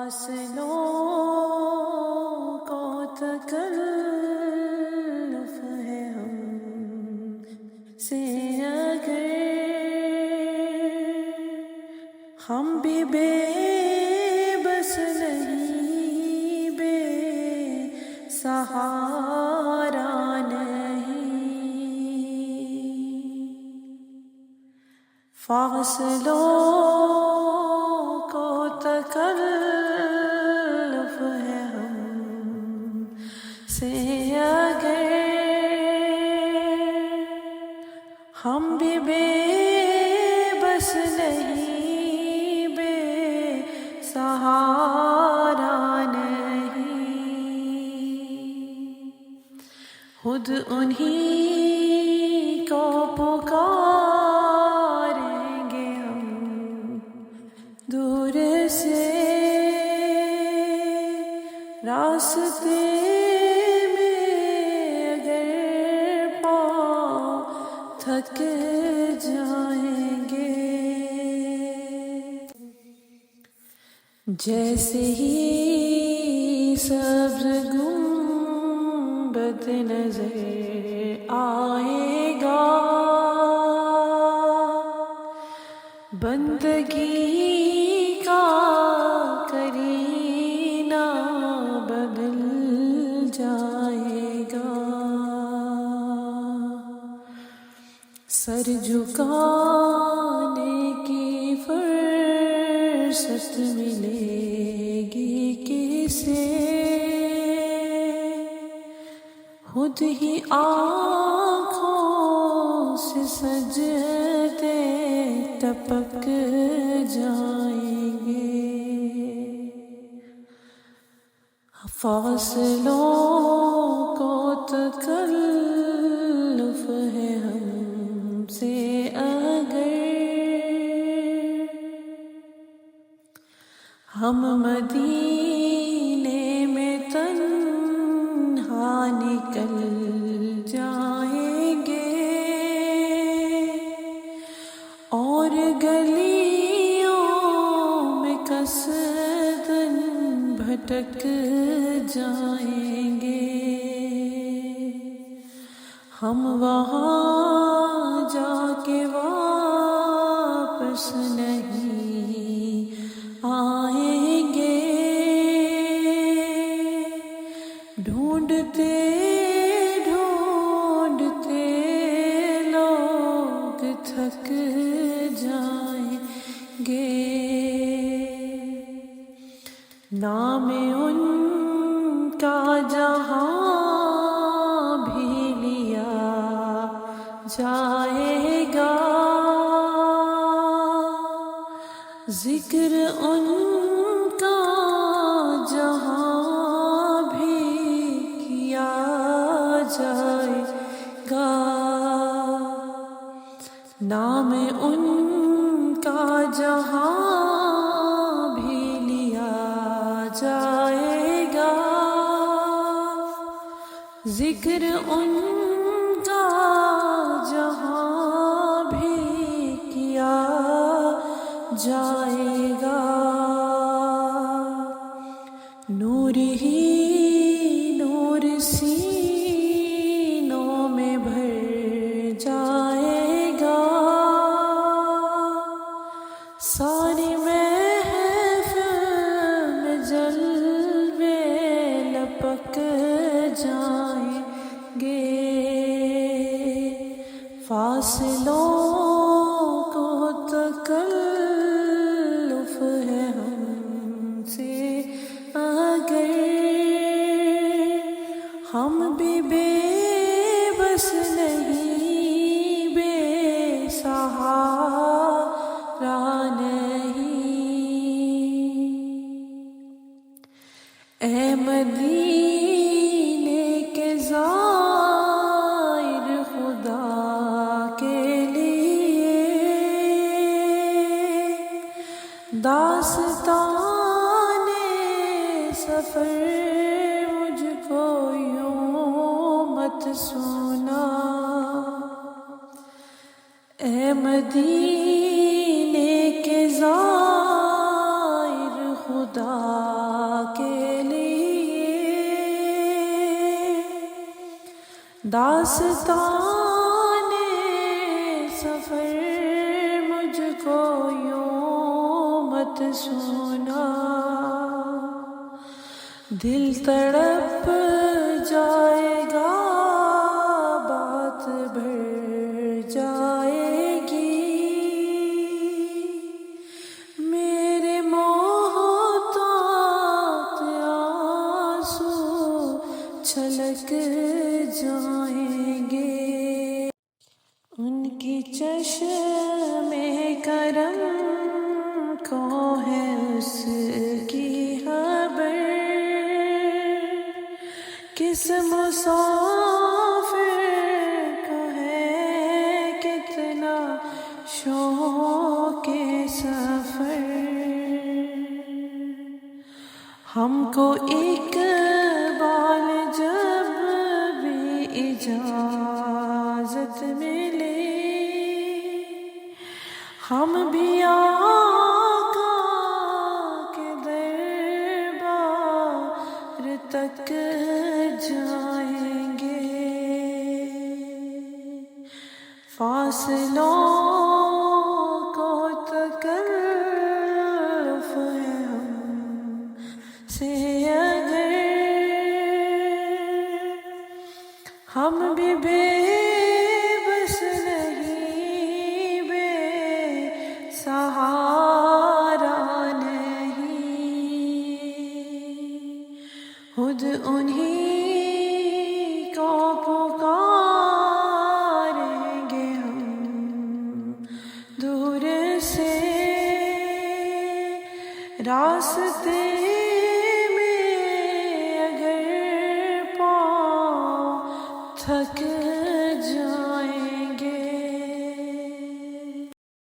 فاصلوں کو تکلف ہے ہم سے اگر ہم بھی بے بس نہیں، بے سہارا نہیں۔ فاصلوں کو تکلف ہے ہم سے اگر ہم بھی بے بس نہیں، بے سہارا نہیں۔ خود انہی کو پکاریں گے ہم دور سے، راستے میں اگر پاؤں تھک جائیں گے، جیسے ہی سبز گنبد نظر آئے گا، بندگی کا کرینہ بدل جائے گا۔ سر جھکانے کی فرصت ملے گی کسے، خود ہی آنکھوں سے سجدے ٹپک جائیں گے۔ فاصلوں کو تکلف ہے ہم سے اگر ہم مدینے میں تنہا نکل جائیں گے، اور گلیوں میں قصداً بھٹک جائیں گے، ہم وہاں جا کے واپس نہیں آئیں گے، ڈھونڈتے ڈھونڈتے لوگ تھک جائیں گے۔ نام ان کا جہاں بھی لیا جائے گا، ذکر ان کا جہاں بھی کیا جائے گا، نام ان کا جہاں بھی لیا جائے گا، ذکر ان کا جہاں بھی کیا جائے گا۔ نور ہی نور سینوں میں بھر جائے گا، ساری محفل میں جلوے لپک جائیں گے۔ فاصلوں کو تکلف ہے ہم سے اگر ہم بھی بے بس نہیں، بے سہارا نہیں۔ اے مدینے کے زائر خدا کے لیے، داستان سفر مجھ کو یوں مت سنا، اے مدینے کے زائر خدا خدا کے لیے داستان سفر مجھ کو یوں مت سنا، دل تڑپ جائے گا بات بھر جائے گی، میرے محتاط آنسو چھلک جائیں گے، ان کی چشم کرم کو ہے اس کی خبر، کس مسافر کو ہے کتنا شوق سفر، ہم کو اقبال جب بھی اجازت ملے، ہم بھی آقا کے دربار تک جائیں گے، فاصلوں کو تکلف ہے ہم سے اگر، ہم بھی بے بس نہیں، بے سہارا نہیں، خود انہی کو پکاریں گے ہم دور سے، راستے میں اگر پاؤں تھک